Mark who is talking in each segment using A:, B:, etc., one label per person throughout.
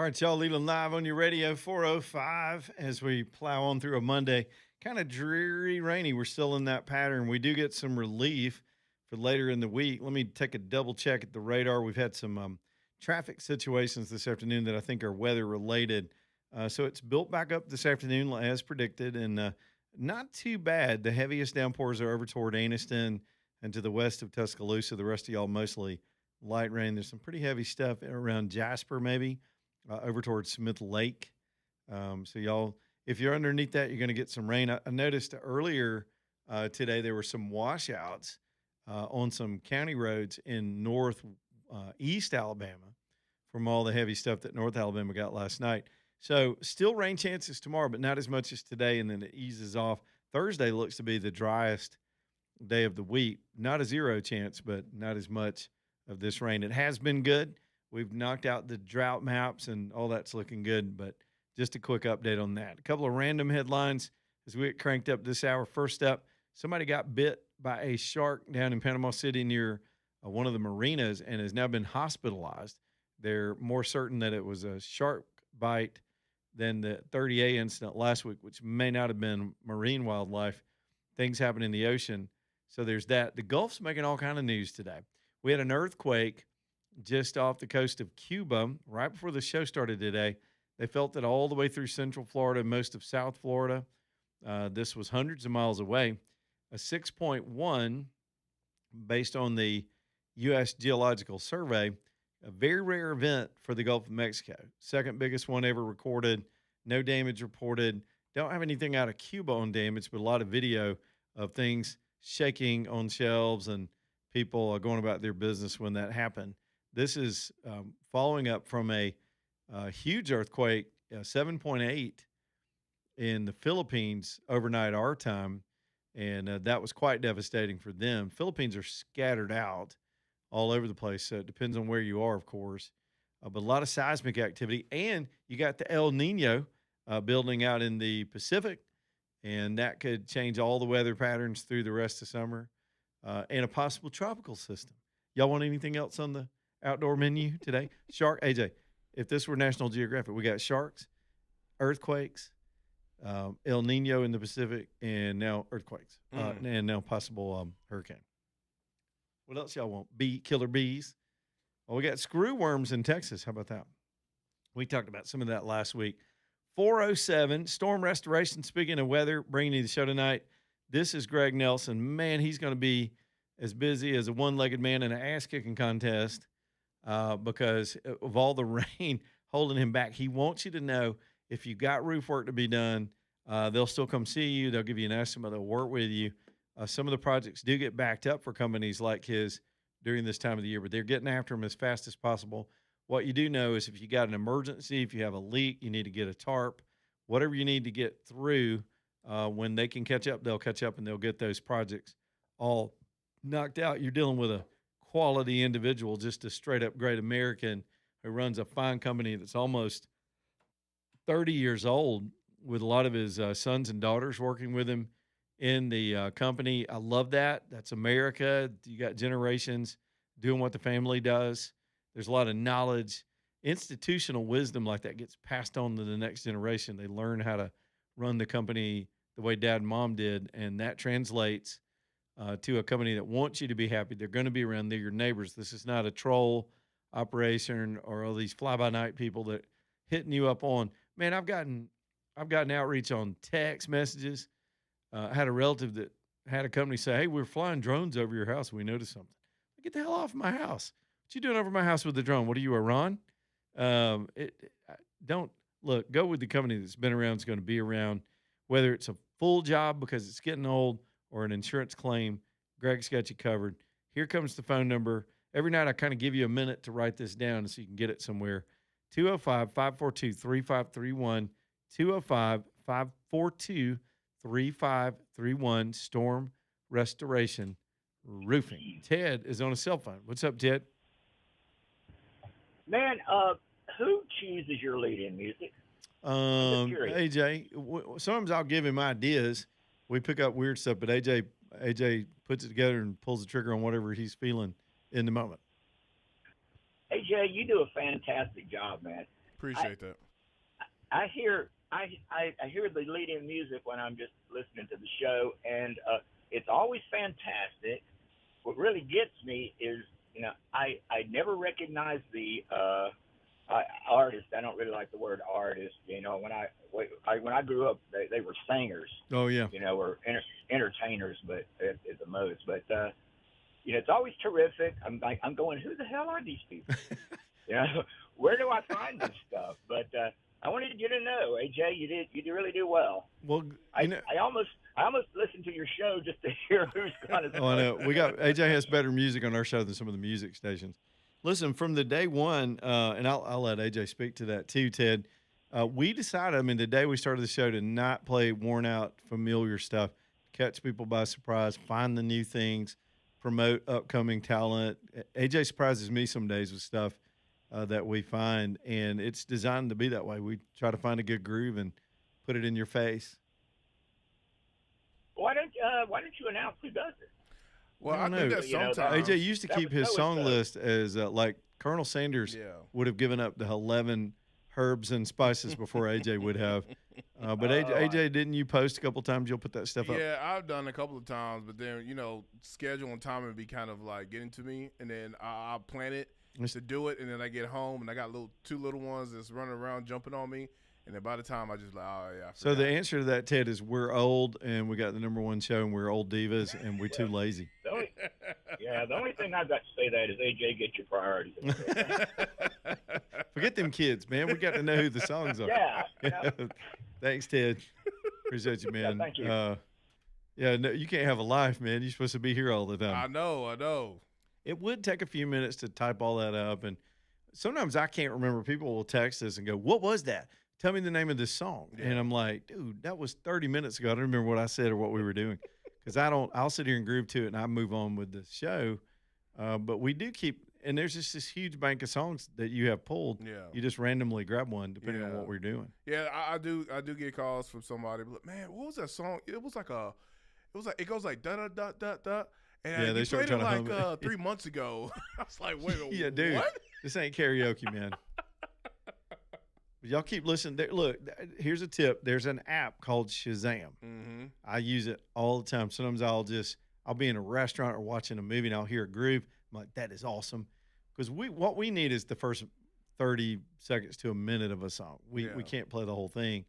A: All right, y'all, Leland live on your radio 405 as we plow on through a Monday. Kind of dreary, rainy. We're still in that pattern. We do get some relief for later in the week. Let me take a double check at the radar. We've had some traffic situations this afternoon that I think are weather related. So it's built back up this afternoon as predicted, and not too bad. The heaviest downpours are over toward Anniston and to the west of Tuscaloosa. The rest of y'all mostly light rain. There's some pretty heavy stuff around Jasper, maybe over towards Smith Lake. So y'all, if you're underneath that, you're going to get some rain. I noticed earlier today there were some washouts on some county roads in north east Alabama from all the heavy stuff that North Alabama got last night. So still rain chances tomorrow, but not as much as today, and then it eases off. Thursday looks to be the driest day of the week. Not a zero chance, but not as much of this rain. It has been good. We've knocked out the drought maps and all that's looking good, but just a quick update on that. A couple of random headlines as we get cranked up this hour. First up, somebody got bit by a shark down in Panama City near one of the marinas and has now been hospitalized. They're more certain that it was a shark bite than the 30A incident last week, which may not have been marine wildlife. Things happen in the ocean. So there's that. The Gulf's making all kind of news today. We had an earthquake just off the coast of Cuba right before the show started today. They felt it all the way through central Florida, most of South Florida. This was hundreds of miles away. A 6.1 based on the U.S. Geological Survey, a very rare event for the Gulf of Mexico. Second biggest one ever recorded. No damage reported. Don't have anything out of Cuba on damage, but a lot of video of things shaking on shelves and people going about their business when that happened. This is following up from a huge earthquake, 7.8 in the Philippines overnight our time, and that was quite devastating for them. Philippines are scattered out all over the place, so it depends on where you are, of course. But a lot of seismic activity, and you got the El Nino building out in the Pacific, and that could change all the weather patterns through the rest of summer, and a possible tropical system. Y'all want anything else on the outdoor menu today? Shark, AJ, if this were National Geographic, we got sharks, earthquakes, El Nino in the Pacific, and now earthquakes, and now possible hurricane. What else y'all want? Killer bees. Well, we got screw worms in Texas. How about that? We talked about some of that last week. 407, storm restoration. Speaking of weather, bringing you the show tonight. This is Greg Nelson. Man, he's going to be as busy as a one-legged man in an ass-kicking contest because of all the rain holding him back. He wants you to know if you got roof work to be done, they'll still come see you. They'll give you an estimate. They'll work with you. Some of the projects do get backed up for companies like his during this time of the year, but they're getting after them as fast as possible. What you do know is if you got an emergency, if you have a leak, you need to get a tarp, whatever you need to get through. When they can catch up, they'll catch up and they'll get those projects all knocked out. You're dealing with a quality individual, just a straight up great American who runs a fine company that's almost 30 years old with a lot of his sons and daughters working with him in the company. I love that. That's America. You got generations doing what the family does. There's a lot of knowledge, institutional wisdom like that gets passed on to the next generation. They learn how to run the company the way dad and mom did, and that translates to a company that wants you to be happy. They're going to be around. They're your neighbors. This is not a troll operation or all these fly-by-night people that hitting you up on, man, I've gotten outreach on text messages. I had a relative that had a company say, hey, we're flying drones over your house. And we noticed something. Get the hell off my house. What you doing over my house with the drone? What are you, Iran? Don't look, go with the company that's been around, is going to be around, whether it's a full job because it's getting old or an insurance claim. Greg's got you covered. Here comes the phone number. Every night I kind of give you a minute to write this down so you can get it somewhere. 205-542-3531, 205-542-3531, Storm Restoration Roofing. Ted is on a cell phone. What's up, Ted?
B: Man, who chooses your lead-in music?
A: AJ, sometimes I'll give him ideas. We pick up weird stuff, but AJ puts it together and pulls the trigger on whatever he's feeling in the moment.
B: AJ, you do a fantastic job, man.
C: Appreciate that.
B: I hear the lead-in music when I'm just listening to the show, and it's always fantastic. What really gets me is, I never recognize the artist. I don't really like the word artist. When I grew up, they were singers.
A: Oh yeah.
B: Or entertainers, but at the most. But it's always terrific. I'm going, who the hell are these people? Where do I find this stuff? But I wanted you to know, AJ, you really do well.
A: Well,
B: I almost listened to your show just to hear who's going to.
A: Oh, I know. AJ has better music on our show than some of the music stations. Listen, from the day one, and I'll let AJ speak to that too, Ted. We decided, the day we started the show, to not play worn out, familiar stuff, catch people by surprise, find the new things, promote upcoming talent. AJ surprises me some days with stuff that we find, and it's designed to be that way. We try to find a good groove and put it in your face.
B: Why don't you announce who does it?
C: Well, I do that sometimes.
A: AJ used to keep his song list as like Colonel Sanders would have given up the 11 herbs and spices before AJ would have. But AJ, didn't you post a couple times? You'll put that stuff up.
C: Yeah, I've done a couple of times, but then schedule and time would be kind of like getting to me, and then I'll plan it to do it, and then I get home and I got two little ones that's running around jumping on me. And then by the time I just like, oh, yeah.
A: So the answer to that, Ted, is we're old and we got the #1 show and we're old divas and we're too lazy.
B: The only thing I've got to say that is, AJ, get your priorities.
A: Forget them kids, man. We got to know who the songs are.
B: Yeah.
A: Thanks, Ted. Appreciate you, man.
B: Yeah, thank you.
A: No, you can't have a life, man. You're supposed to be here all the time.
C: I know.
A: It would take a few minutes to type all that up. And sometimes I can't remember. People will text us and go, what was that? Tell me the name of this song. Yeah. And I'm like, dude, that was 30 minutes ago. I don't remember what I said or what we were doing. Because I'll sit here and groove to it and I move on with the show. But we do keep, and there's just this huge bank of songs that you have pulled.
C: Yeah.
A: You just randomly grab one depending on what we're doing.
C: Yeah, I do get calls from somebody. Like, man, what was that song? It goes like da da da da da. And
A: they
C: played
A: start
C: it like 3 months ago. I was like, wait a minute.
A: Yeah, dude.
C: What?
A: This ain't karaoke, man. Y'all keep listening. Look, here's a tip. There's an app called Shazam.
C: Mm-hmm.
A: I use it all the time. Sometimes I'll be in a restaurant or watching a movie and I'll hear a groove. I'm like, that is awesome. Because what we need is the first 30 seconds to a minute of a song. We can't play the whole thing.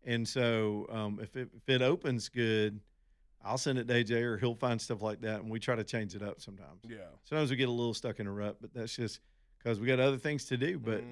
A: And so if it opens good, I'll send it to AJ or he'll find stuff like that, and we try to change it up sometimes.
C: Yeah.
A: Sometimes we get a little stuck in a rut, but that's just because we got other things to do. But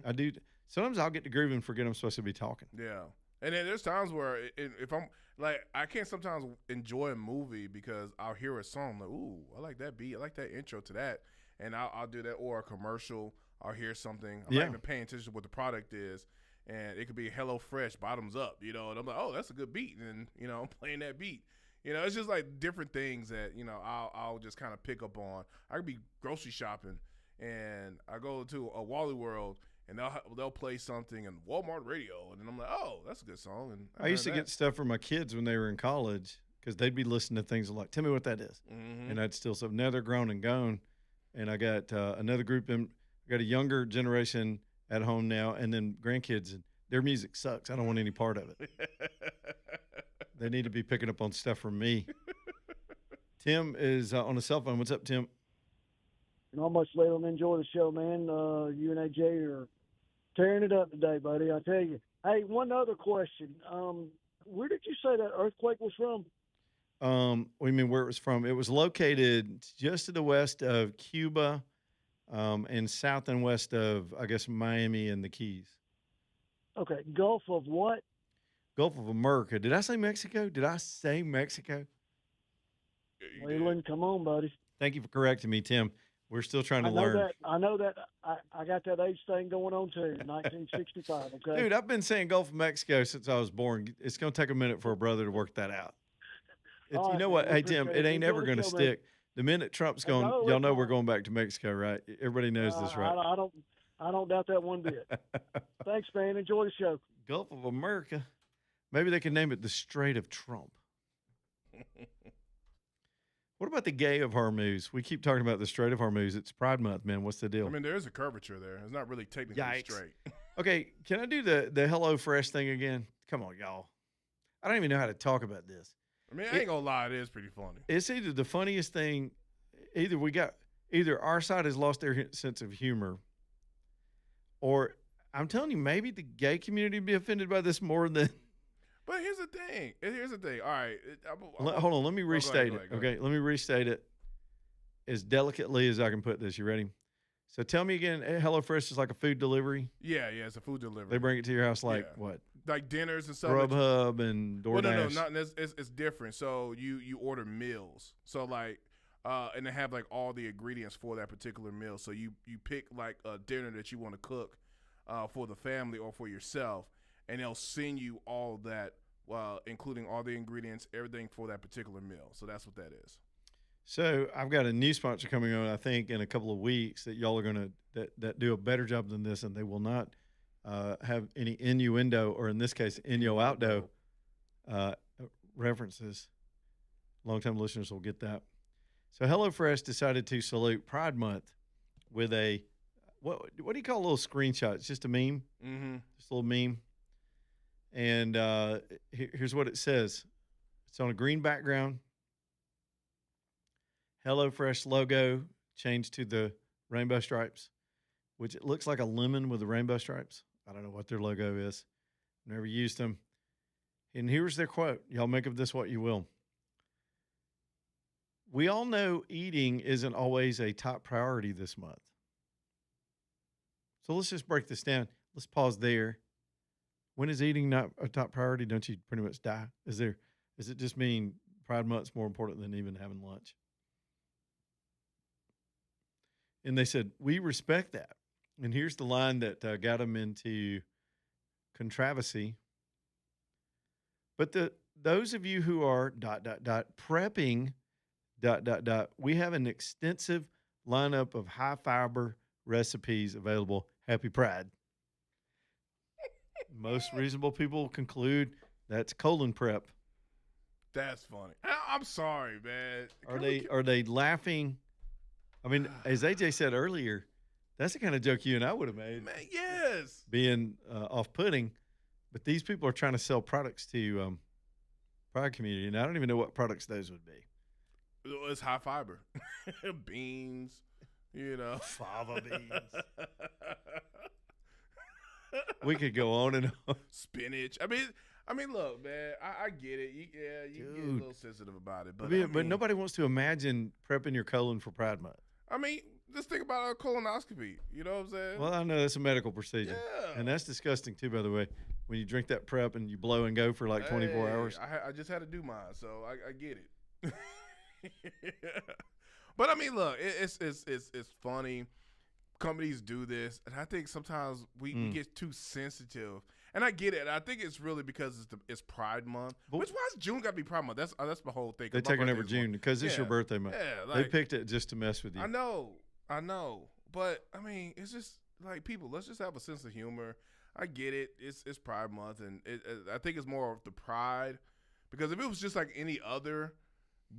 A: I do. Sometimes I'll get to groove and forget I'm supposed to be talking.
C: Yeah. And then there's times where if I'm like, I can't sometimes enjoy a movie because I'll hear a song like, ooh, I like that beat. I like that intro to that. And I'll do that, or a commercial. I'll hear something. I'm not even paying attention to what the product is. And it could be Hello Fresh, bottoms up, and I'm like, oh, that's a good beat. And, I'm playing that beat. It's just like different things that, I'll just kind of pick up on. I could be grocery shopping and I go to a Wally World and they'll play something in Walmart radio. And then I'm like, oh, that's a good song. And
A: I used to get stuff from my kids when they were in college because they'd be listening to things like, tell me what that is.
C: Mm-hmm.
A: And I'd still say, now they're grown and gone. And I got another group, I got a younger generation at home now and then grandkids, and their music sucks. I don't want any part of it. They need to be picking up on stuff from me. Tim is on a cell phone. What's up, Tim?
D: Not much let them enjoy the show, man. You and AJ are tearing it up today, buddy. I tell you. Hey, one other question. Where did you say that earthquake was from?
A: What do you mean where it was from? It was located just to the west of Cuba, and south and west of, I guess, Miami and the Keys.
D: Okay, Gulf of what?
A: Gulf of America. Did I say Mexico? Did I say Mexico?
D: Leland, come on, buddy.
A: Thank you for correcting me, Tim. We're still trying to learn.
D: I know that. I got that age thing going on too. 1965. Okay.
A: Dude, I've been saying Gulf of Mexico since I was born. It's going to take a minute for a brother to work that out.
D: Right,
A: you know what? Hey, Tim, it ain't
D: Enjoy
A: ever
D: the
A: going to
D: show,
A: stick.
D: man.
A: The minute Trump's going, y'all know we're going back to Mexico, right? Everybody knows this, right?
D: I don't doubt that one bit. Thanks, man. Enjoy the show.
A: Gulf of America. Maybe they can name it the Strait of Trump. What about the Gay of Hormuz? We keep talking about the Strait of Hormuz. It's Pride Month, man. What's the deal?
C: I mean, there is a curvature there. It's not really technically straight.
A: Okay, can I do the Hello Fresh thing again? Come on, y'all. I don't even know how to talk about this.
C: I mean, I ain't gonna lie, it is pretty funny.
A: It's either the funniest thing, either our side has lost their sense of humor, or I'm telling you, maybe the gay community would be offended by this more than.
C: But here's the thing. All right.
A: Hold on, let me
C: go
A: restate
C: ahead,
A: it.
C: go ahead.
A: Okay, let me restate it as delicately as I can put this. You ready? So tell me again, HelloFresh is like a food delivery.
C: Yeah, it's a food delivery.
A: They bring it to your house like
C: Yeah.
A: what?
C: Like dinners and stuff.
A: Grubhub and DoorDash.
C: Well, no, it's different. So you order meals. So like, and they have like all the ingredients for that particular meal. So you pick like a dinner that you want to cook, for the family or for yourself, and they'll send you all that, including all the ingredients, everything for that particular meal. So that's what that is.
A: So I've got a new sponsor coming on, I think, in a couple of weeks that y'all are going to that do a better job than this, and they will not have any innuendo, or in this case, innuendo references. Longtime listeners will get that. So HelloFresh decided to salute Pride Month with a what do you call a little screenshot? It's just a meme, just a little meme. And here's what it says. It's on a green background. HelloFresh logo changed to the rainbow stripes, which it looks like a lemon with the rainbow stripes. I don't know what their logo is. Never used them. And here's their quote. Y'all make of this what you will. We all know eating isn't always a top priority this month. So let's just break this down. Let's pause there. When is eating not a top priority? Don't you pretty much die? Does it just mean Pride Month's more important than even having lunch? And they said, we respect that. And here's the line that got them into controversy. But those of you who are ... prepping ... we have an extensive lineup of high fiber recipes available. Happy Pride. Most reasonable people conclude that's colon prep.
C: That's funny. I'm sorry, man.
A: Are they laughing? I mean, as AJ said earlier, that's the kind of joke you and I would have made.
C: Man, yes.
A: Being off-putting, but these people are trying to sell products to Pride community, and I don't even know what products those would be.
C: It's high fiber, beans,
A: fava beans. We could go on and on.
C: Spinach. I mean, look, man. I get it. You get a little sensitive about it,
A: but nobody wants to imagine prepping your colon for Pride Month.
C: I mean, just think about a colonoscopy. You know what I'm saying?
A: Well, I know that's a medical procedure.
C: Yeah.
A: And that's disgusting, too, by the way, when you drink that prep and you blow and go for like 24 hours.
C: I just had to do mine, so I get it. But, I mean, look, it's funny. Companies do this, and I think sometimes we get too sensitive. And I get it. I think it's really because it's Pride Month. Why is June got to be Pride Month? That's my whole thing.
A: They're taking over June because it's your birthday month.
C: Yeah,
A: they picked it just to mess with you.
C: I know. But, I mean, it's just like, people, let's just have a sense of humor. I get it. It's Pride Month, and I think it's more of the pride. Because if it was just like any other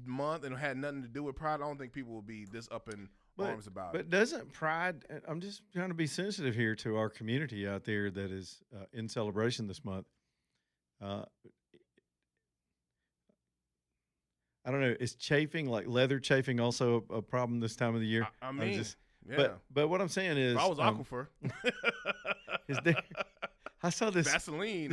C: month and it had nothing to do with Pride, I don't think people would be this up in arms about it.
A: But doesn't Pride, I'm just trying to be sensitive here to our community out there that is in celebration this month. I don't know. Is chafing, like leather chafing, also a problem this time of the year?
C: I mean,
A: yeah. But what I'm saying is,
C: if I was Aquifer.
A: Is there? I saw this
C: Vaseline.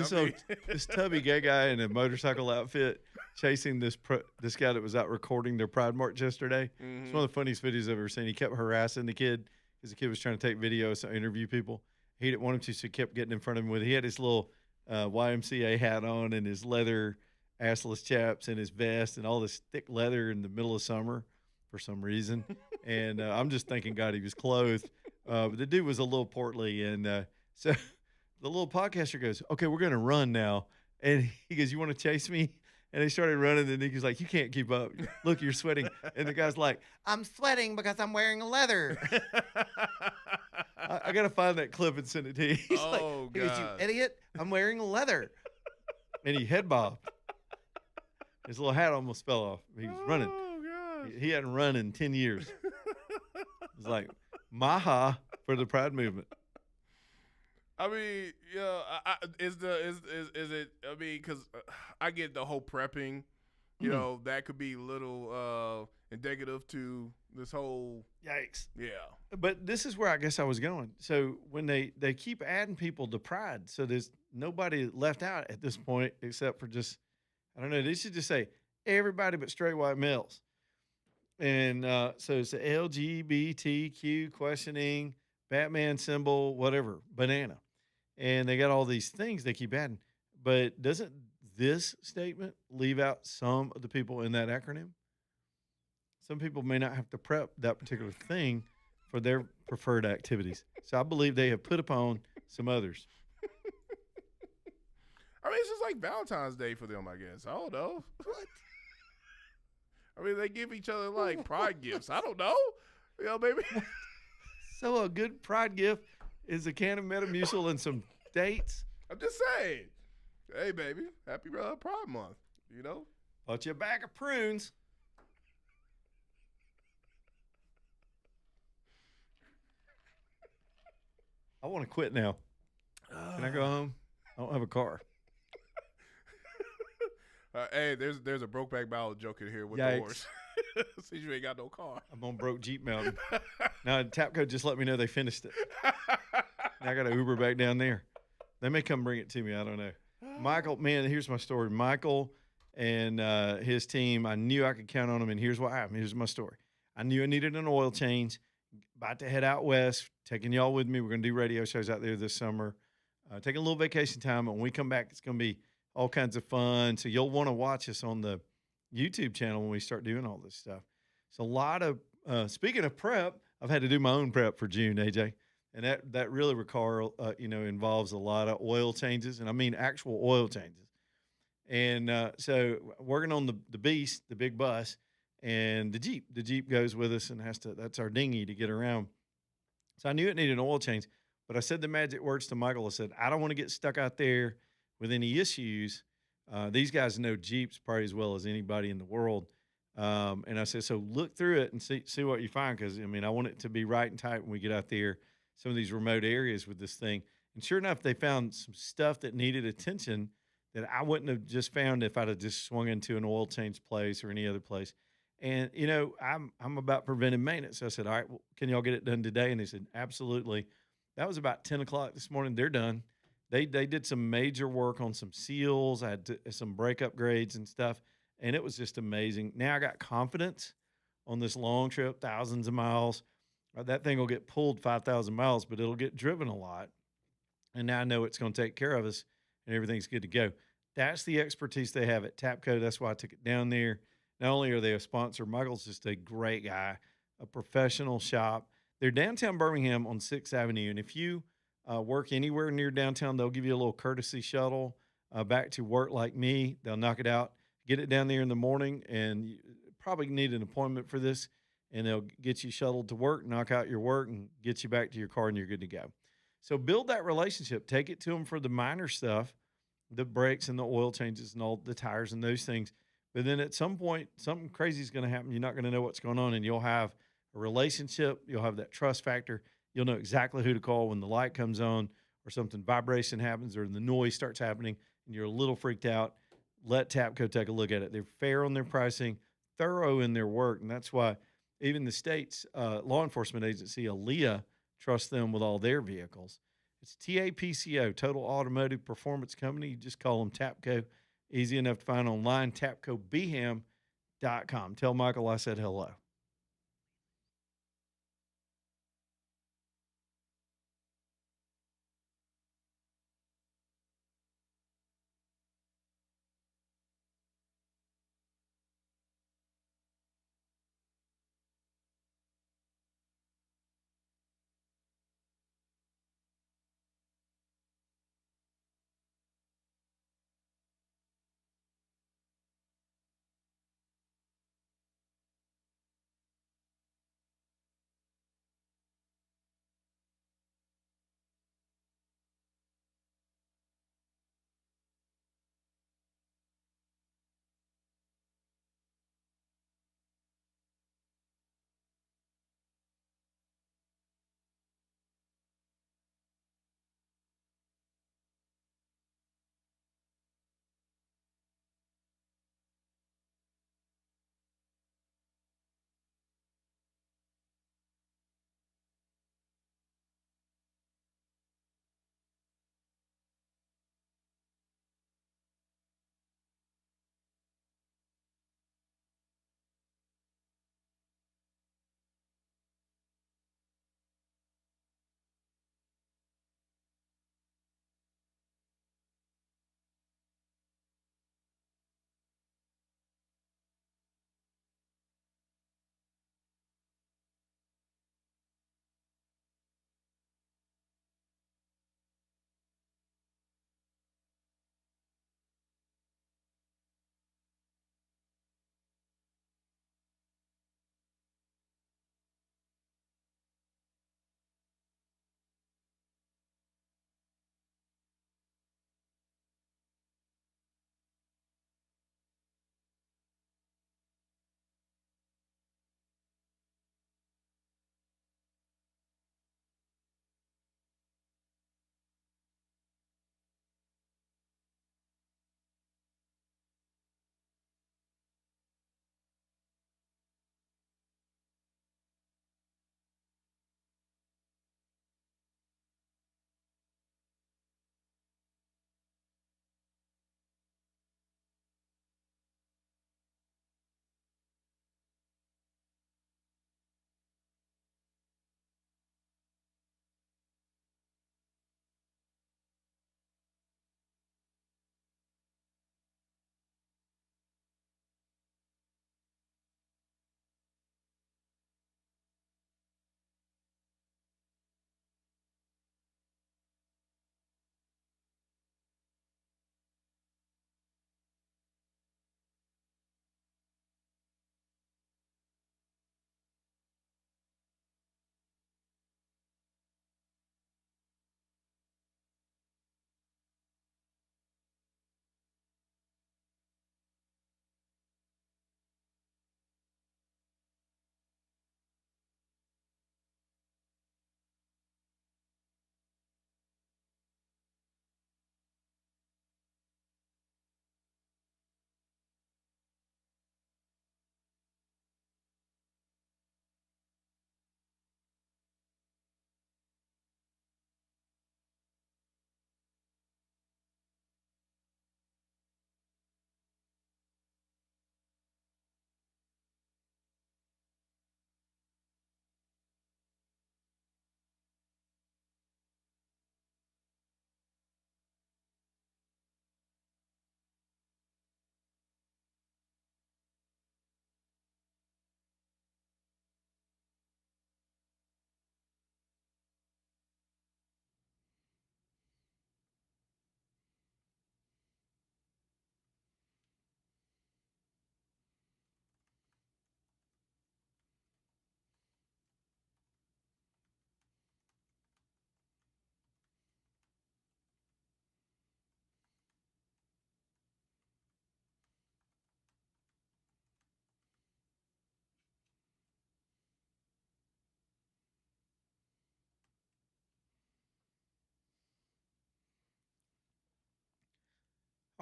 A: This tubby gay guy in a motorcycle outfit chasing this guy that was out recording their Pride March yesterday.
C: Mm-hmm.
A: It's one of the funniest videos I've ever seen. He kept harassing the kid because the kid was trying to take videos to interview people. He didn't want him to, so he kept getting in front of him with it. He had his little YMCA hat on and his leather assless chaps and his vest and all this thick leather in the middle of summer for some reason. And I'm just thanking God he was clothed. But the dude was a little portly. And so the little podcaster goes, okay, we're going to run now. And he goes, you want to chase me? And they started running, and Nikki's like, you can't keep up. Look, you're sweating. And the guy's like, I'm sweating because I'm wearing leather. I got to find that clip and send it to you. He's
C: God.
A: He goes, you idiot, I'm wearing leather. And he head bobbed. His little hat almost fell off. He was running. He hadn't run in 10 years. It's like, maha for the Pride movement.
C: I mean, yeah, is it? I mean, because I get the whole prepping. You
A: Mm,
C: know, that could be a little indicative to this whole.
A: yikes.
C: Yeah.
A: But this is where I guess I was going. So when they keep adding people to Pride, so there's nobody left out at this point except for just I don't know. They should just say everybody but straight white males. And so it's the LGBTQ questioning, Batman symbol, whatever, banana. And they got all these things they keep adding. But doesn't this statement leave out some of the people in that acronym? Some people may not have to prep that particular thing for their preferred activities. So I believe they have put upon some others.
C: I mean, it's just like Valentine's Day for them, I guess. I don't know. What? I mean, they give each other like pride gifts. I don't know. You know, maybe.
A: So a good pride gift is a can of Metamucil and some dates.
C: I'm just saying. Hey, baby, happy Pride Month. You know.
A: Bought you a bag of prunes. I want to quit now. Can I go home? I don't have a car.
C: Hey, there's a Brokeback Mountain joke in here with the
A: Yikes.
C: horse. Since you ain't got no car.
A: I'm on broke Jeep Mountain. Now Tapco just let me know they finished it. Now I got to Uber back down there. They may come bring it to me. I don't know. Michael, man, here's my story. Michael and his team, I knew I could count on them, and here's what happened. Here's my story. I knew I needed an oil change. About to head out west, taking y'all with me. We're going to do radio shows out there this summer. Taking a little vacation time. And when we come back, it's going to be all kinds of fun. So you'll want to watch us on the YouTube channel when we start doing all this stuff. So a lot of speaking of prep, I've had to do my own prep for June, AJ, and that really involves a lot of oil changes, and I mean actual oil changes. And so working on the beast, the big bus, and the Jeep. The Jeep goes with us and that's our dinghy to get around. So I knew it needed an oil change, but I said the magic words to Michael. I said, I don't want to get stuck out there with any issues. These guys know Jeeps probably as well as anybody in the world. And I said, so look through it and see what you find. Cause I mean, I want it to be right and tight when we get out there, some of these remote areas with this thing. And sure enough, they found some stuff that needed attention that I wouldn't have just found if I'd have just swung into an oil change place or any other place. And I'm about preventive maintenance. So I said, all right, well, can y'all get it done today? And they said, absolutely. That was about 10 o'clock this morning. They're done. They did some major work on some seals. I had some brake upgrades and stuff, and it was just amazing. Now I got confidence on this long trip, thousands of miles. That thing will get pulled 5,000 miles, but it'll get driven a lot. And now I know it's going to take care of us, and everything's good to go. That's the expertise they have at Tapco. That's why I took it down there. Not only are they a sponsor, Michael's just a great guy, a professional shop. They're downtown Birmingham on 6th Avenue, and if you work anywhere near downtown, they'll give you a little courtesy shuttle back to work like me. They'll knock it out, get it down there in the morning, and you probably need an appointment for this, and they'll get you shuttled to work, knock out your work, and get you back to your car, and you're good to go. So build that relationship. Take it to them for the minor stuff, the brakes and the oil changes and all the tires and those things. But then at some point, something crazy is going to happen. You're not going to know what's going on, and you'll have a relationship. You'll have that trust factor. You'll know exactly who to call when the light comes on or something vibration happens or the noise starts happening and you're a little freaked out. Let Tapco take a look at it. They're fair on their pricing, thorough in their work, and that's why even the state's law enforcement agency, ALEA, trusts them with all their vehicles. It's TAPCO, Total Automotive Performance Company. You just call them Tapco. Easy enough to find online, tapcobham.com. Tell Michael I said hello.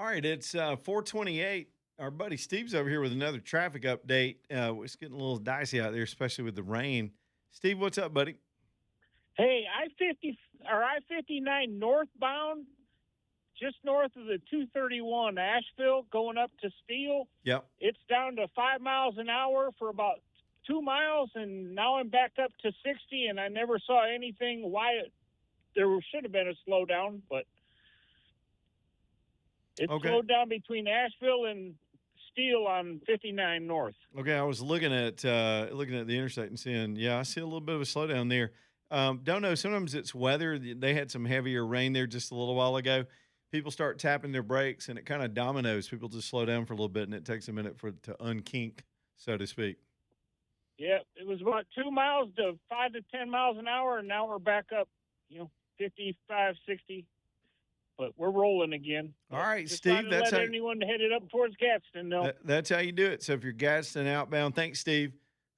A: All right, it's 428. Our buddy Steve's over here with another traffic update. It's getting a little dicey out there, especially with the rain. Steve, what's up, buddy?
E: Hey, I-59 northbound, just north of the 231 Asheville, going up to Steele.
A: Yep.
E: It's down to 5 miles an hour for about 2 miles, and now I'm back up to 60, and I never saw anything why there should have been a slowdown, but it's
A: Okay.
E: slowed down between Asheville and Steele on 59 north.
A: Okay, I was looking at the interstate and seeing, yeah, I see a little bit of a slowdown there. Don't know. Sometimes it's weather. They had some heavier rain there just a little while ago. People start tapping their brakes, and it kind of dominoes. People just slow down for a little bit, and it takes a minute for it to unkink, so to speak.
E: Yeah, it was about 2 miles to 5 to 10 miles an hour, and now we're back up, 55, 60. But we're rolling again.
A: All right,
E: Just
A: Steve,
E: trying to
A: that's
E: let
A: how
E: anyone headed up towards Gadsden know.
A: that's how you do it. So if you're Gadsden outbound, thanks, Steve.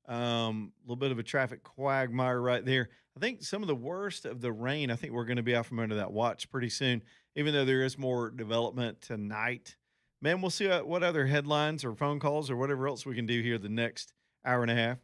A: A little bit of a traffic quagmire right there. I think some of the worst of the rain. I think we're going to be out from under that watch pretty soon, even though there is more development tonight. Man, we'll see what other headlines or phone calls or whatever else we can do here the next hour and a half.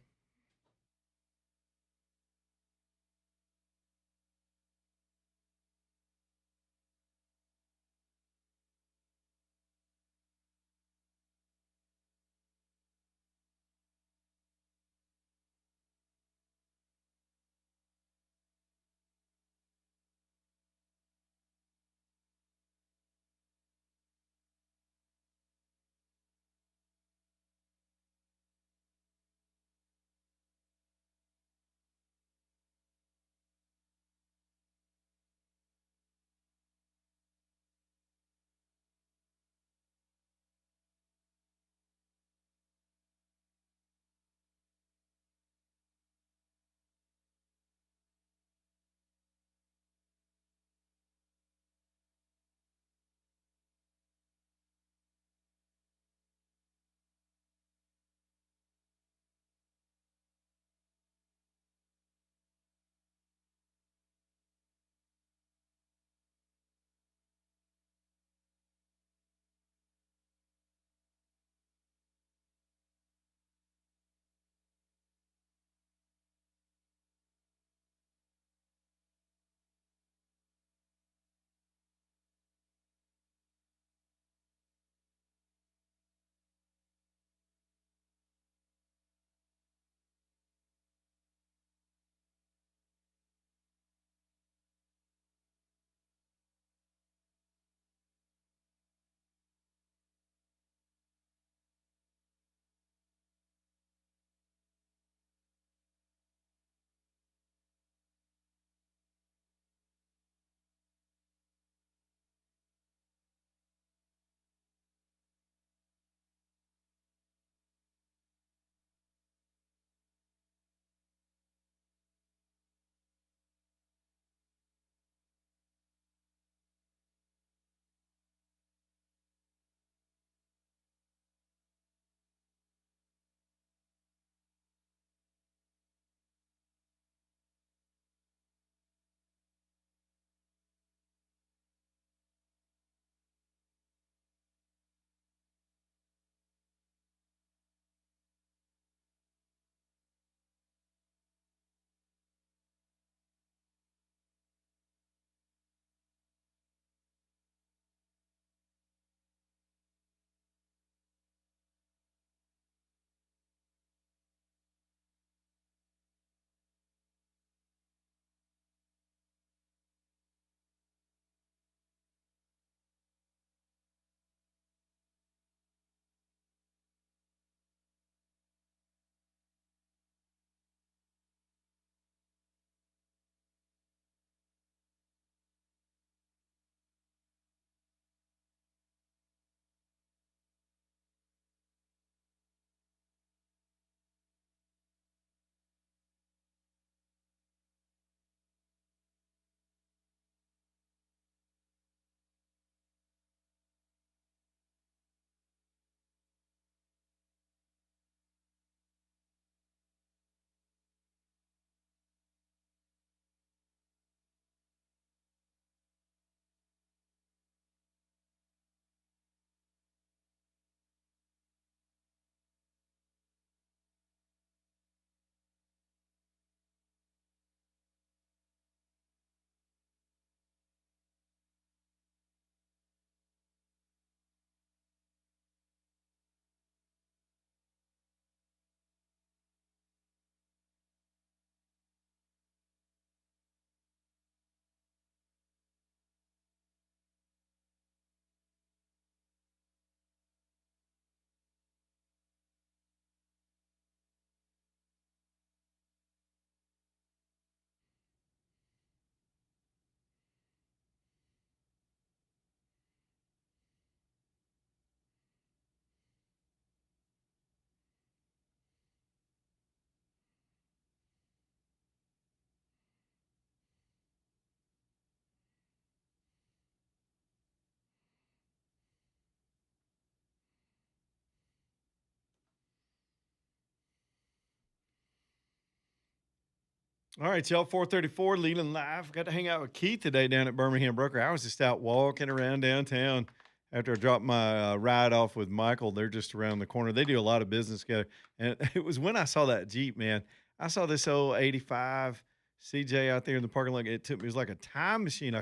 A: All right, y'all. 434 Leland Live. Got to hang out with Keith today down at Birmingham Broker. I was just out walking around downtown after I dropped my ride off with Michael. They're just around the corner. They do a lot of business together. And it was when I saw that Jeep, man. I saw this old 85 CJ out there in the parking lot. It was like a time machine.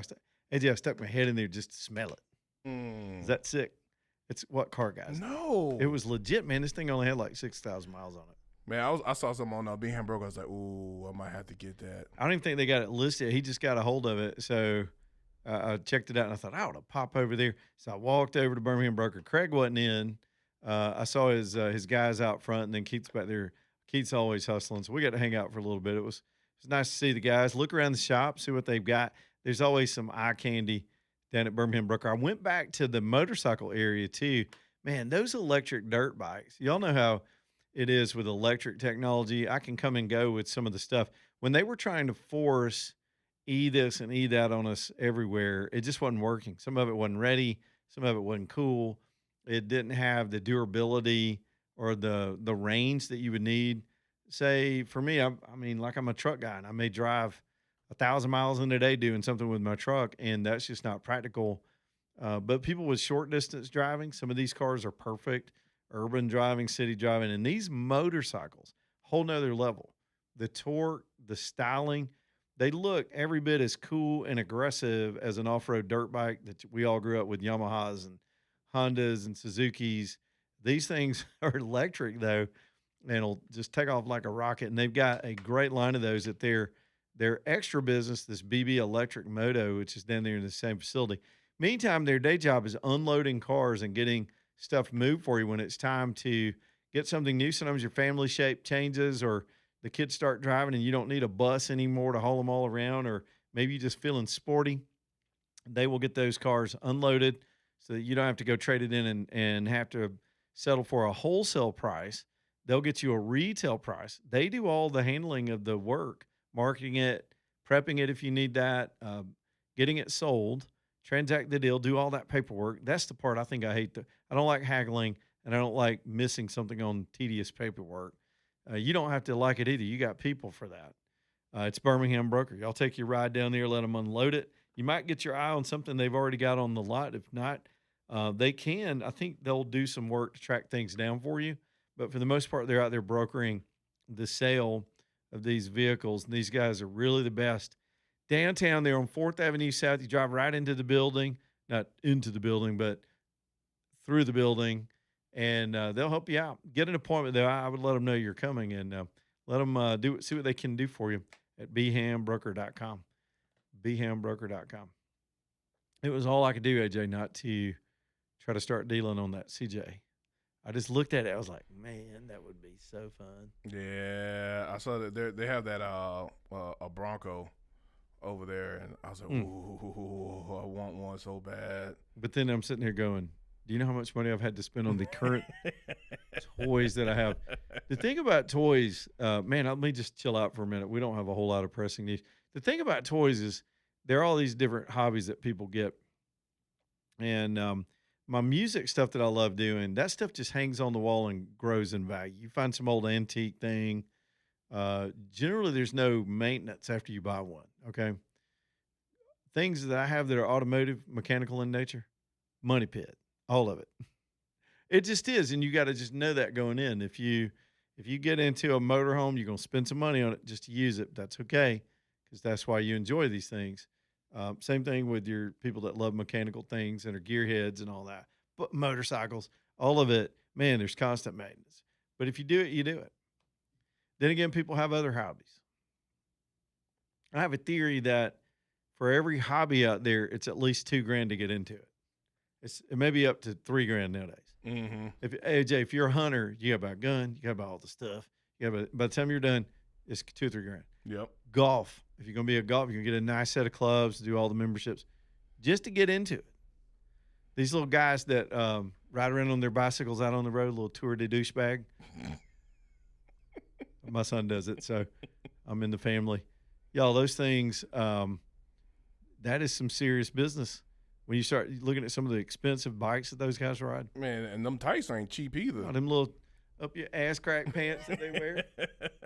A: AJ, I stuck my head in there just to smell it. Is that sick? It's what car, guys?
C: No.
A: It was legit, man. This thing only had like 6,000 miles on it.
C: Man, I saw something on Birmingham Broker. I was like, ooh, I might have to get that.
A: I don't even think they got it listed. He just got a hold of it. So I checked it out, and I thought, I ought to pop over there. So I walked over to Birmingham Broker. Craig wasn't in. I saw his guys out front, and then Keith's back there. Keith's always hustling. So we got to hang out for a little bit. It was nice to see the guys. Look around the shop, see what they've got. There's always some eye candy down at Birmingham Broker. I went back to the motorcycle area, too. Man, those electric dirt bikes. Y'all know how it is with electric technology. I can come and go with some of the stuff. When they were trying to force this and that on us everywhere, it just wasn't working. Some of it wasn't ready. Some of it wasn't cool. It didn't have the durability or the range that you would need. Say, for me, I mean, like I'm a truck guy, and I may drive 1,000 miles in a day doing something with my truck, and that's just not practical. But people with short distance driving, some of these cars are perfect. Urban driving, city driving, and these motorcycles, whole nother level. The torque, the styling, they look every bit as cool and aggressive as an off-road dirt bike that we all grew up with, Yamahas and Hondas and Suzukis. These things are electric, though, and it'll just take off like a rocket. And they've got a great line of those at their extra business, this BB Electric Moto, which is down there in the same facility. Meantime, their day job is unloading cars and getting stuff moved for you when it's time to get something new. Sometimes your family shape changes, or the kids start driving and you don't need a bus anymore to haul them all around, or maybe you're just feeling sporty. They will get those cars unloaded so that you don't have to go trade it in and have to settle for a wholesale price. They'll get you a retail price. They do all the handling of the work, marketing it, prepping it if you need that, getting it sold, transact the deal, do all that paperwork. That's the part I think I hate. I don't like haggling, and I don't like missing something on tedious paperwork. You don't have to like it either. You got people for that. It's Birmingham Broker. Y'all take your ride down there, let them unload it. You might get your eye on something they've already got on the lot. If not, they can. I think they'll do some work to track things down for you. But for the most part, they're out there brokering the sale of these vehicles. And these guys are really the best. Downtown, they're on 4th Avenue South. You drive right into the building, not into the building, but through the building, and they'll help you out. Get an appointment, though. I would let them know you're coming, and let them see what they can do for you at bhambroker.com. bhambroker.com. It was all I could do, AJ, not to try to start dealing on that CJ. I just looked at it. I was like, man, that would be so fun.
C: Yeah, I saw that they have that a Bronco over there, and I was like, ooh, I want one so bad.
A: But then I'm sitting here going, do you know how much money I've had to spend on the current toys that I have? The thing about toys, man, let me just chill out for a minute. We don't have a whole lot of pressing needs. The thing about toys is there are all these different hobbies that people get. And my music stuff that I love doing, that stuff just hangs on the wall and grows in value. You find some old antique thing. Generally, there's no maintenance after you buy one, okay? Things that I have that are automotive, mechanical in nature, money pit. All of it. It just is, and you got to just know that going in. If you get into a motorhome, you're going to spend some money on it just to use it. That's okay, because that's why you enjoy these things. Same thing with your people that love mechanical things and are gearheads and all that. But motorcycles, all of it, man, there's constant maintenance. But if you do it, you do it. Then again, people have other hobbies. I have a theory that for every hobby out there, it's at least $2,000 to get into it. It may be up to $3,000 nowadays.
C: Mm-hmm.
A: If you're a hunter, you got to buy a gun, you got to buy all the stuff. By the time you're done, it's $2,000 or $3,000.
C: Yep.
A: Golf. If you're going to be a golfer, you can get a nice set of clubs, do all the memberships, just to get into it. These little guys that ride around on their bicycles out on the road, a little tour de douchebag. My son does it, so I'm in the family. Y'all, those things, that is some serious business. When you start looking at some of the expensive bikes that those guys ride.
C: Man, and them tights ain't cheap either.
A: Oh, them little up your ass crack pants that they wear.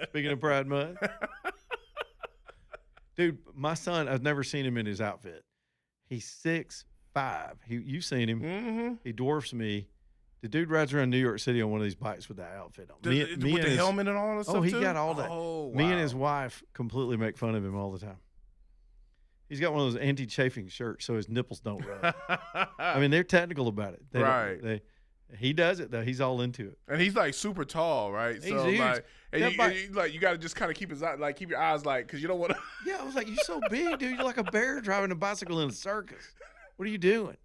A: Speaking of Pride Month. Dude, my son, I've never seen him in his outfit. He's 6'5". You've seen him.
C: Mm-hmm.
A: He dwarfs me. The dude rides around New York City on one of these bikes with that outfit on.
C: With the helmet and all that stuff,
A: he
C: too?
A: got all that.
C: Oh, wow.
A: Me and his wife completely make fun of him all the time. He's got one of those anti-chafing shirts so his nipples don't rub. I mean, they're technical about it.
C: Right.
A: He does it, though. He's all into it.
C: And he's like super tall, right?
A: He's
C: so
A: huge.
C: like, you got to just kind of keep keep your eyes because you don't want to.
A: Yeah, I was like, you're so big, dude. You're like a bear driving a bicycle in a circus. What are you doing?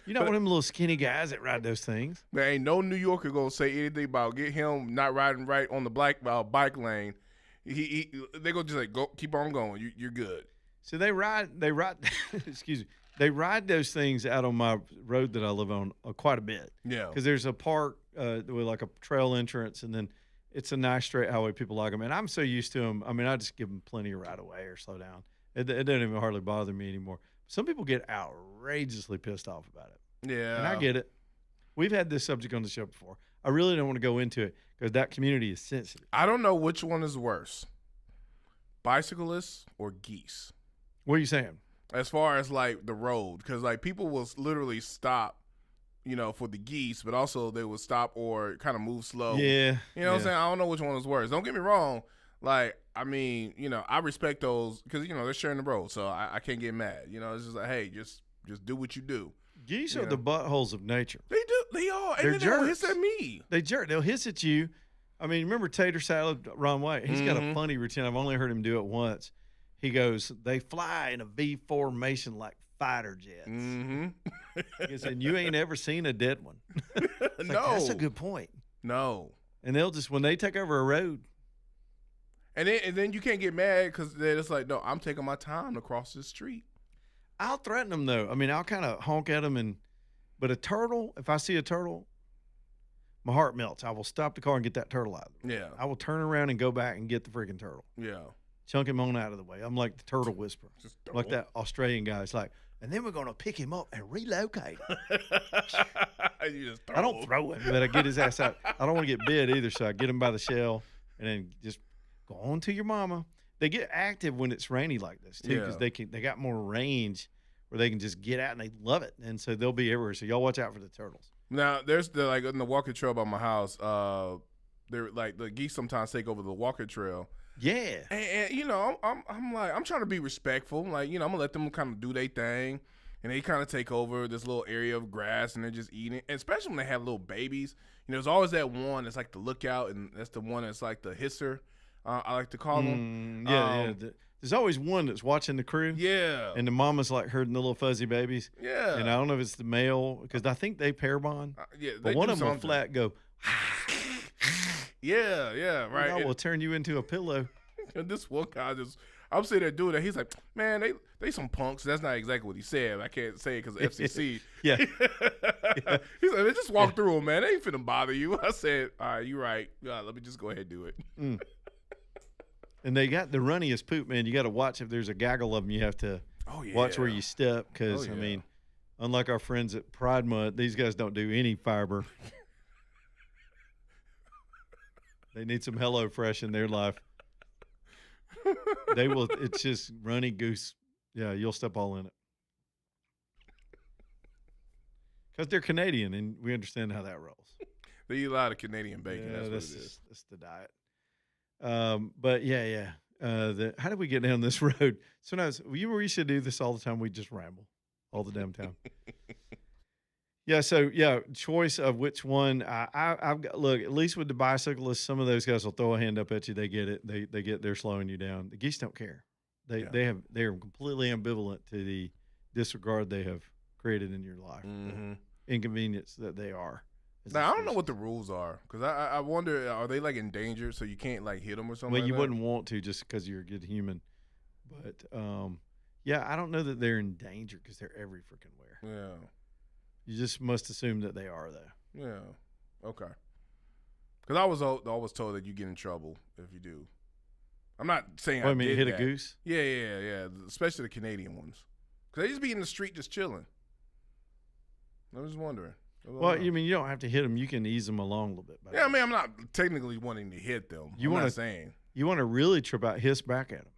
A: You're not one of them little skinny guys that ride those things.
C: There ain't no New Yorker gonna say anything about get him not riding right on the bike lane. They gonna just like go keep on going. You're good.
A: So they ride. Excuse me. They ride those things out on my road that I live on quite a bit.
C: Yeah.
A: Because there's a park with like a trail entrance, and then it's a nice straight highway. People like them, and I'm so used to them. I mean, I just give them plenty of right away or slow down. It doesn't even hardly bother me anymore. Some people get outrageously pissed off about it.
C: Yeah.
A: And I get it. We've had this subject on the show before. I really don't want to go into it because that community is sensitive.
C: I don't know which one is worse, bicyclists or geese.
A: What are you saying?
C: As far as like the road, because like people will literally stop, for the geese, but also they will stop or kind of move slow.
A: Yeah.
C: You know what I'm saying? I don't know which one is worse. Don't get me wrong. Like, I mean, I respect those because, they're sharing the road. So I can't get mad. It's just like, hey, just do what you do.
A: Geese are the buttholes of nature.
C: They do. They are.
A: They're
C: and then they'll hiss at me.
A: They jerk. They'll hiss at you. I mean, remember Tater Salad, Ron White? He's got a funny routine. I've only heard him do it once. He goes, they fly in a V formation like fighter jets.
C: Mm-hmm.
A: He said, you ain't ever seen a dead one.
C: No.
A: That's a good point.
C: No.
A: And they'll just, when they take over a road.
C: And then you can't get mad because then it's like, no, I'm taking my time to cross this street.
A: I'll threaten them, though. I mean, I'll kind of honk at them. But a turtle, if I see a turtle, my heart melts. I will stop the car and get that turtle out.
C: Yeah.
A: I will turn around and go back and get the freaking turtle.
C: Yeah.
A: Chunk him on out of the way. I'm like the turtle whisperer.
C: Just
A: like that Australian guy. It's like, and then we're going to pick him up and relocate him.
C: You just
A: I don't throw him, but I get his ass out. I don't want to get bit either, so I get him by the shell and then just go on to your mama. They get active when it's rainy like this, too, because they got more range where they can just get out, and they love it. And so they'll be everywhere. So y'all watch out for the turtles.
C: Now, there's like in the walking trail by my house, they're like the geese sometimes take over the walking trail.
A: Yeah.
C: And I'm like, I'm trying to be respectful. Like, I'm going to let them kind of do their thing. And they kind of take over this little area of grass and they're just eating. And especially when they have little babies. There's always that one that's like the lookout, and that's the one that's like the hisser, I like to call them.
A: Yeah. There's always one that's watching the crew.
C: Yeah.
A: And the mama's like herding the little fuzzy babies.
C: Yeah.
A: And I don't know if it's the male, because I think they pair bond.
C: Yeah.
A: But one of them will flat go.
C: Yeah, right.
A: I will turn you into a pillow.
C: And this one guy I'm sitting there doing that. He's like, man, they some punks. That's not exactly what he said. I can't say it because of FCC.
A: Yeah.
C: He's like, they just walk through them, man. They ain't finna bother you. I said, all right, you're right. Let me just go ahead and do it.
A: And they got the runniest poop, man. You got to watch if there's a gaggle of them. You have to watch where you step because, I mean, unlike our friends at Pride Month, these guys don't do any fiber. They need some HelloFresh in their life. They will. It's just runny goose. Yeah, you'll step all in it. Because they're Canadian, and we understand how that rolls.
C: They eat a lot of Canadian bacon.
A: Yeah,
C: that's what it is.
A: That's the diet. But yeah. How did we get down this road? Sometimes we used to do this all the time. We just ramble all the damn time. Yeah. So choice of which one. I've got. Look, at least with the bicyclists, some of those guys will throw a hand up at you. They get it. They're slowing you down. The geese don't care. They are completely ambivalent to the disregard they have created in your life, the inconvenience that they are.
C: Now I don't know what the rules are because I wonder, are they like endangered so you can't like hit them or something?
A: Well, you wouldn't want to just because you're a good human, but I don't know that they're in danger because they're every freaking where.
C: Yeah.
A: You just must assume that they are, though.
C: Yeah. Okay. Because I was always told that you get in trouble if you do. I'm not saying I did
A: hit
C: that.
A: a goose?
C: Yeah. Especially the Canadian ones. Because they just be in the street just chilling. I'm just wondering.
A: Well, you mean you don't have to hit them. You can ease them along a little bit.
C: Yeah, I mean, I'm not technically wanting to hit them. I'm not saying.
A: You want to really trip out, hiss back at them.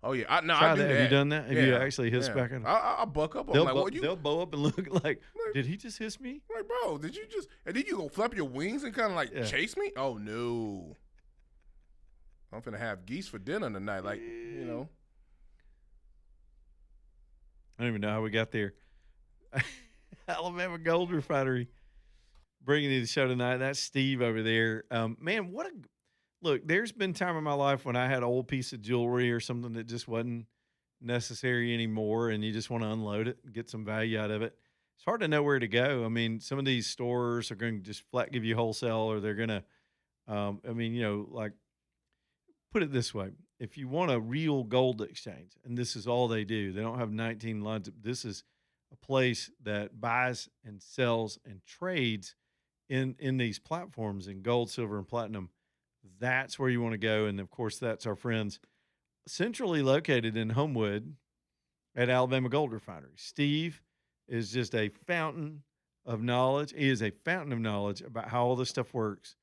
C: Oh yeah, I
A: Try
C: do
A: that.
C: that.
A: Have you done that? Have you
C: Yeah,
A: actually hissed
C: yeah.
A: back at them?
C: I buck up. I'm
A: They'll,
C: like,
A: bo-
C: what you?
A: they'll bow up and look like, did he just hiss me?
C: Like, bro, did you just? And then you go flap your wings and kind of like
A: Yeah.
C: chase me? Oh no, I'm finna have geese for dinner tonight. Like, you know.
A: I don't even know how we got there. Alabama Gold Refinery bringing you the show tonight. That's Steve over there. Man, look, there's been time in my life when I had an old piece of jewelry or something that just wasn't necessary anymore, and you just want to unload it and get some value out of it. It's hard to know where to go. I mean, some of these stores are going to just flat give you wholesale, or they're going to, like, put it this way. If you want a real gold exchange, and this is all they do, they don't have 19 lines. This is a place that buys and sells and trades in these platforms in gold, silver, and platinum. That's where you want to go. And of course, that's our friends centrally located in Homewood at Alabama Gold Refinery. Steve is just a fountain of knowledge. He is a fountain of knowledge about how all this stuff works.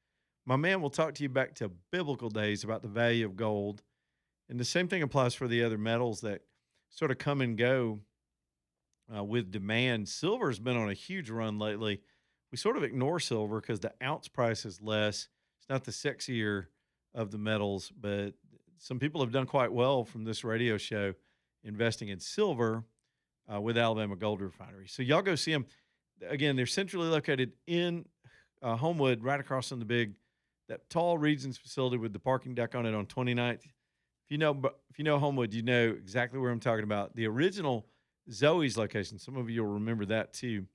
A: My man will talk to you back to biblical days about the value of gold. And the same thing applies for the other metals that sort of come and go with demand. Silver's been on a huge run lately. We sort of ignore silver because the ounce price is less. It's not the sexier of the metals, but some people have done quite well from this radio show investing in silver with Alabama Gold Refinery. So y'all go see them. Again, they're centrally located in Homewood, right across from that tall Regions facility with the parking deck on it on 29th. If you know Homewood, you know exactly where I'm talking about. The original Zoe's location. Some of you will remember that too.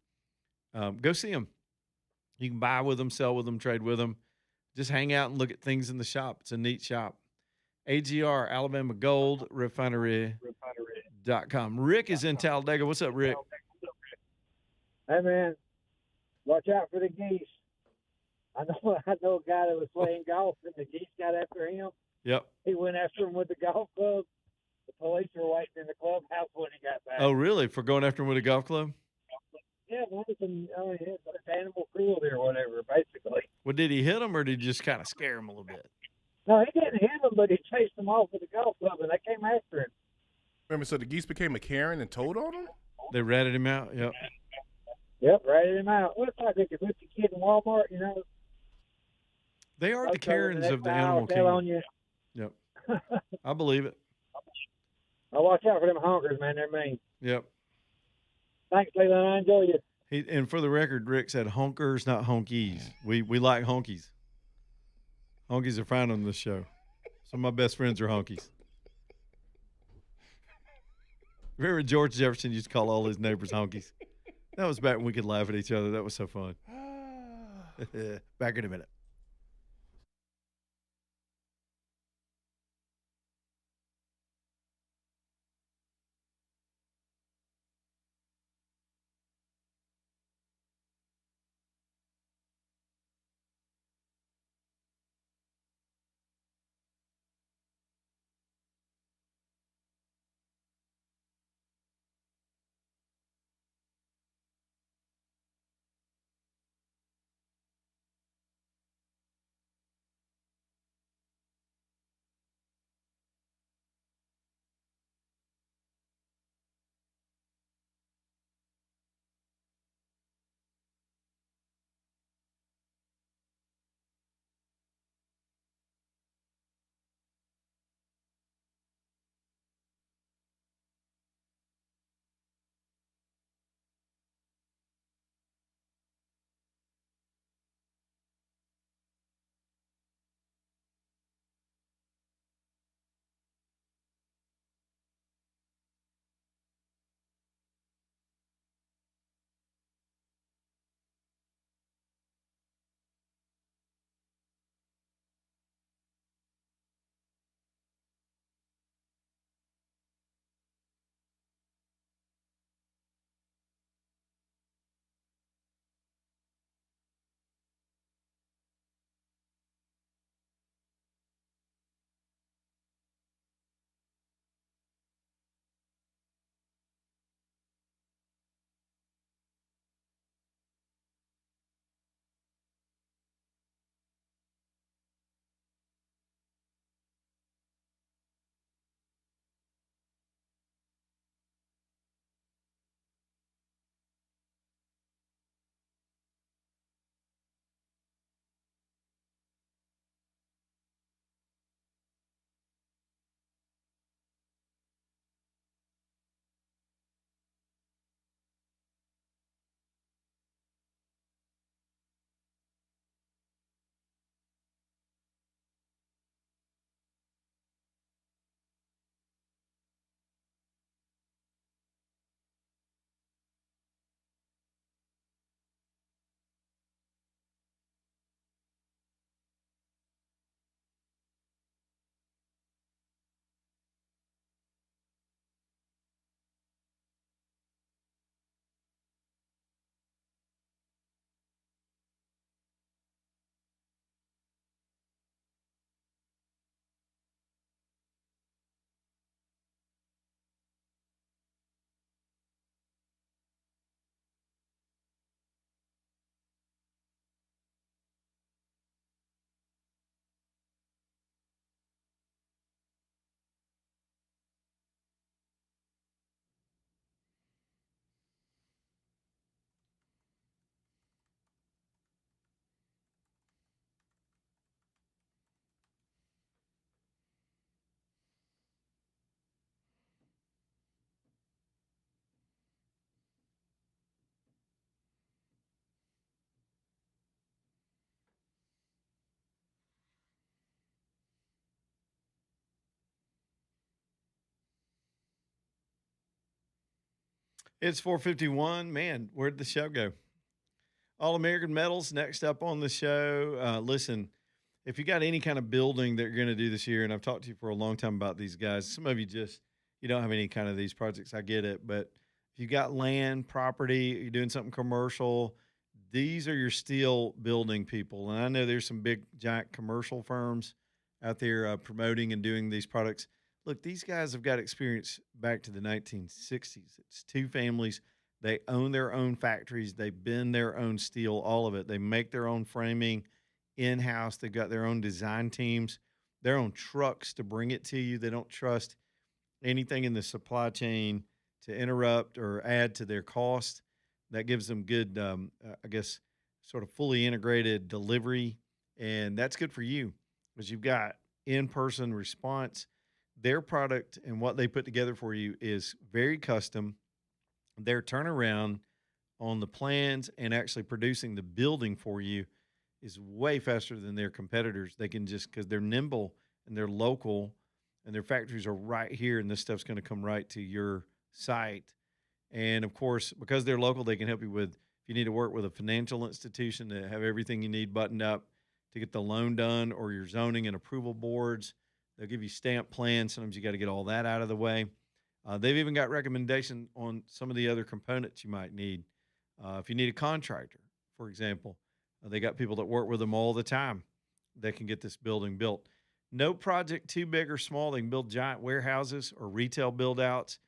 A: Go see them. You can buy with them, sell with them, trade with them. Just hang out and look at things in the shop. It's a neat shop. AGR, Alabama Gold Refinery.com. Rick is in Talladega. What's up, Rick?
F: Hey, man, watch out for the geese. I know a guy that was playing golf, and the geese got after him.
A: Yep.
F: He went after him with the golf club. The police were waiting in the clubhouse when he got back.
A: Oh, really? For going after him with a golf club?
F: Yeah, man, it's animal cruelty or whatever, basically.
A: Well, did he hit him, or did he just kind of scare him a little bit?
F: No, he didn't hit him, but he chased him off with the golf club, and they came after him.
C: Remember, so the geese became a Karen and told on him?
A: They ratted him out? Yep.
F: Yep, ratted him out. Well, it's like if you put your kid in Walmart,
A: They are the
F: okay,
A: Karens of the
F: next
A: animal
F: I'll tell on
A: kingdom.
F: you.
A: Yep. I believe it.
F: I'll watch out for them honkers, man. They're mean.
A: Yep.
F: Thanks, Leland. I enjoy you.
A: And for the record, Rick said honkers, not honkies. We like honkies. Honkies are found on this show. Some of my best friends are honkies. Remember George Jefferson used to call all his neighbors honkies? That was back when we could laugh at each other. That was so fun. Back in a minute. It's 4:51. Man, where'd the show go? All American Metals next up on the show. Listen, if you got any kind of building that you're going to do this year, and I've talked to you for a long time about these guys, some of you you don't have any kind of these projects. I get it. But if you got land, property, you're doing something commercial, these are your steel building people. And I know there's some big, giant commercial firms out there promoting and doing these products. Look, these guys have got experience back to the 1960s. It's two families. They own their own factories. They bend their own steel, all of it. They make their own framing in-house. They've got their own design teams, their own trucks to bring it to you. They don't trust anything in the supply chain to interrupt or add to their cost. That gives them good, I guess, sort of fully integrated delivery. And that's good for you because you've got in-person response. Their product and what they put together for you is very custom. Their turnaround on the plans and actually producing the building for you is way faster than their competitors. They can just, because they're nimble and they're local and their factories are right here, and this stuff's going to come right to your site. And of course, because they're local, they can help you with, if you need to work with a financial institution to have everything you need buttoned up to get the loan done, or your zoning and approval boards. They'll give you stamp plans. Sometimes you got to get all that out of the way. They've even got recommendation on some of the other components you might need. If you need a contractor, for example, they got people that work with them all the time that can get this building built. No project too big or small. They can build giant warehouses or retail build outs,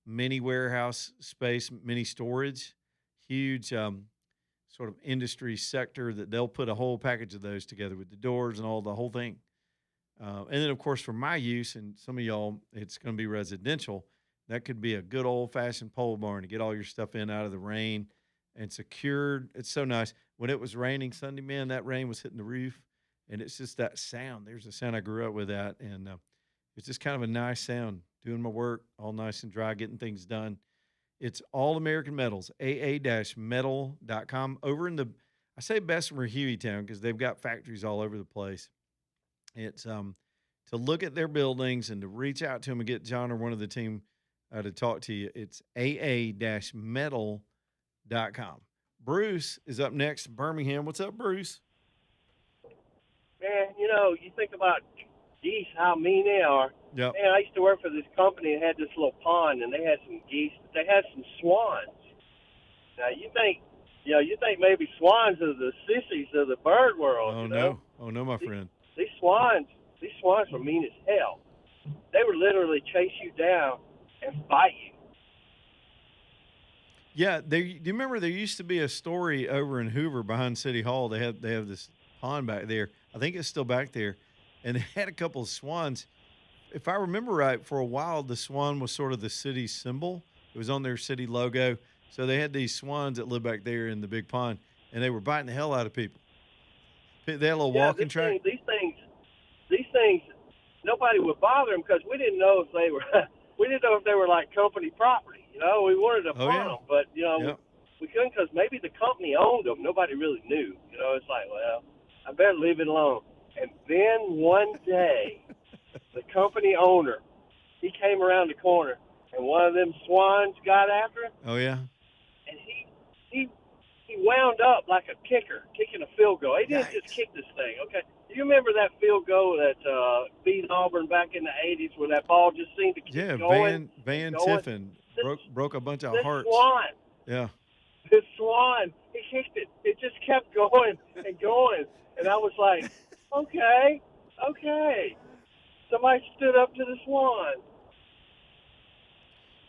A: mini warehouse space, mini storage, huge sort of industry sector that they'll put a whole package of those together with the doors and all the whole thing. And then, of course, for my use, and some of y'all, it's going to be residential. That could be a good old-fashioned pole barn to get all your stuff in out of the rain and secured. It's so nice. When it was raining Sunday, man, that rain was hitting the roof, and it's just that sound. There's a sound I grew up with that, and it's just kind of a nice sound, doing my work, all nice and dry, getting things done. It's All American Metals, aa-metal.com. Over in I say Bessemer Hueytown because they've got factories all over the place. It's to look at their buildings and to reach out to them and get John or one of the team to talk to you. It's aa-metal.com. Bruce is up next, Birmingham. What's up, Bruce?
G: Man, you think about geese, how mean they are.
A: Yep.
G: Man, I used to work for this company that had this little pond, and they had some geese, but they had some swans. Now, you think maybe swans are the sissies of the bird world,
A: Oh,
G: know?
A: no, my friend.
G: These swans were mean as hell. They would literally chase you down and bite you.
A: Yeah, do you remember there used to be a story over in Hoover behind City Hall? They have this pond back there. I think it's still back there, and they had a couple of swans. If I remember right, for a while the swan was sort of the city's symbol. It was on their city logo. So they had these swans that lived back there in the big pond, and they were biting the hell out of people. They had a little walking track.
G: These things, nobody would bother them because we didn't know if they were like company property. We wanted to farm them, but we couldn't because maybe the company owned them. Nobody really knew. It's like, well, I better leave it alone. And then one day, the company owner, he came around the corner, and one of them swans got after him.
A: Oh yeah.
G: And he wound up like a kicker, kicking a field goal. He didn't just kick this thing, okay? Do you remember that field goal that beat Auburn back in the 80s where that ball just seemed to keep going?
A: Van Tiffin broke a bunch of hearts.
G: Swan.
A: Yeah.
G: This swan, he kicked it. It just kept going and going. And I was like, okay. Somebody stood up to the swan.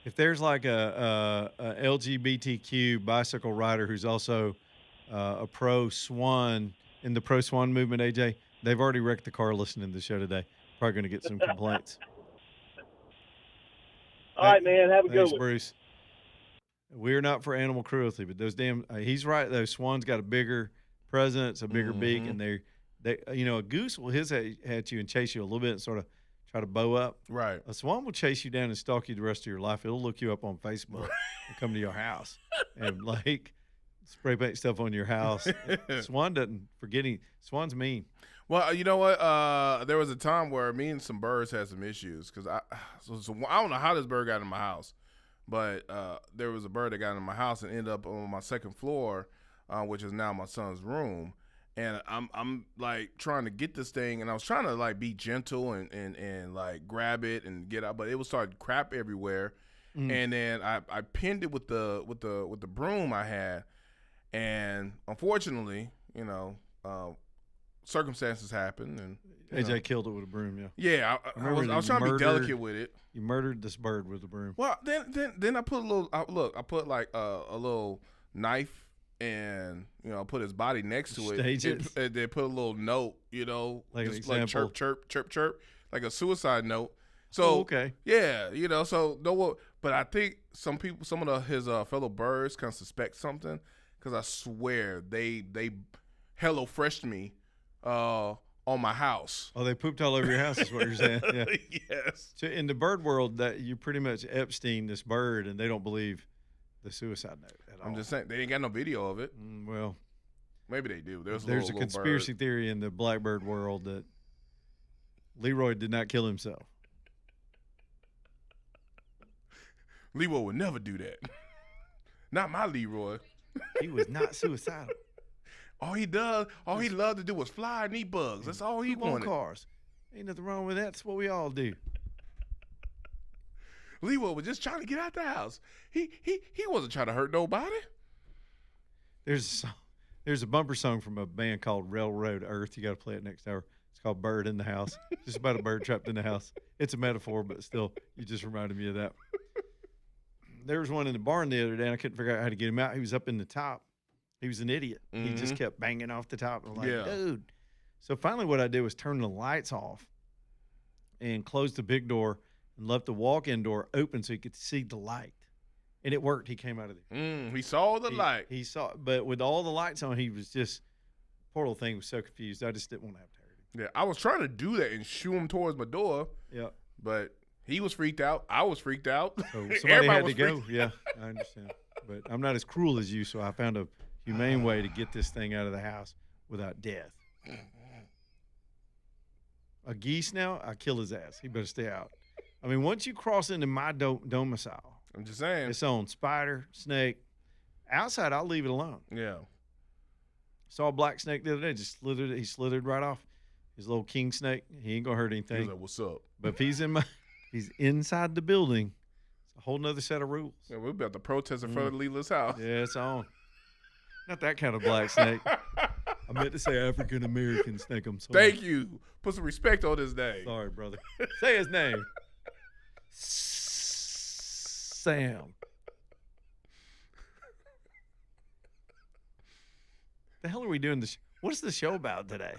A: If there's like a LGBTQ bicycle rider who's also a pro swan in the pro swan movement, AJ, they've already wrecked the car listening to the show today. Probably going to get some complaints.
G: All right, man. Have a good one.
A: Bruce. We're not for animal cruelty, but those he's right. Those swans got a bigger presence, a bigger beak, and they a goose will hiss at you and chase you a little bit and sort of try to bow up.
C: Right.
A: A swan will chase you down and stalk you the rest of your life. It'll look you up on Facebook and come to your house and spray paint stuff on your house. Swan doesn't forget swan's mean.
C: Well, you know what? There was a time where me and some birds had some issues because I don't know how this bird got in my house, But there was a bird that got in my house and ended up on my second floor, which is now my son's room. And I'm like trying to get this thing, and I was trying to like be gentle and like grab it and get out, but it was starting to crap everywhere. And then I pinned it with the broom I had, and unfortunately, circumstances happened, and
A: AJ killed it with a broom. Yeah.
C: Yeah, I was trying to be delicate with it.
A: You murdered this bird with a broom.
C: Well, then I put a little. I put like a little knife. And put his body next to it. And they put a little note,
A: like
C: just
A: an
C: like chirp, chirp, chirp, chirp, like a suicide note. So
A: okay,
C: yeah, so no. But I think some of his fellow birds kind of suspect something, because I swear they Hello Freshed me on my house.
A: Oh, they pooped all over your house, is what you're saying? Yeah.
C: Yes.
A: So in the bird world, that you pretty much Epstein this bird, and they don't believe the suicide note at all.
C: I'm just saying, they ain't got no video of it.
A: Well,
C: maybe they do. There's
A: a conspiracy theory in the blackbird world that Leroy did not kill himself.
C: Leroy would never do that. Not my Leroy.
A: He was not suicidal.
C: All he loved to do was fly and eat bugs. That's all he wanted.
A: Cars. Ain't nothing wrong with that. That's what we all do.
C: Leroy was just trying to get out the house. He wasn't trying to hurt nobody.
A: There's a bumper song from a band called Railroad Earth. You got to play it next hour. It's called Bird in the House. Just about a bird trapped in the house. It's a metaphor, but still, you just reminded me of that. There was one in the barn the other day, and I couldn't figure out how to get him out. He was up in the top. He was an idiot. He just kept banging off the top. I'm like, dude. So finally what I did was turn the lights off and close the big door and left the walk-in door open so he could see the light. And it worked. He came out of there.
C: He saw the light.
A: He saw, but with all the lights on, he was just, poor little thing was so confused. I just didn't want to have to hurt him.
C: Yeah, I was trying to do that and shoo him towards my door.
A: Yeah.
C: But he was freaked out. I was freaked out.
A: So somebody had to go. Yeah, I understand. But I'm not as cruel as you, so I found a humane way to get this thing out of the house without death. A geese now, I kill his ass. He better stay out. I mean, once you cross into my domicile,
C: I'm just saying,
A: it's on spider, snake. Outside, I'll leave it alone.
C: Yeah.
A: Saw a black snake the other day. Just slithered. He slithered right off. His little king snake. He ain't gonna hurt anything.
C: He was like, "What's up?"
A: But if he's inside the building, it's a whole nother set of rules.
C: Yeah, we're about to protest in front of Leela's house.
A: Yeah, it's on. Not that kind of black snake. I meant to say African American snake. I'm sorry.
C: Thank you. Put some respect on his name.
A: Sorry, brother. Say his name. Sam. The hell are we doing this? What's the show about today?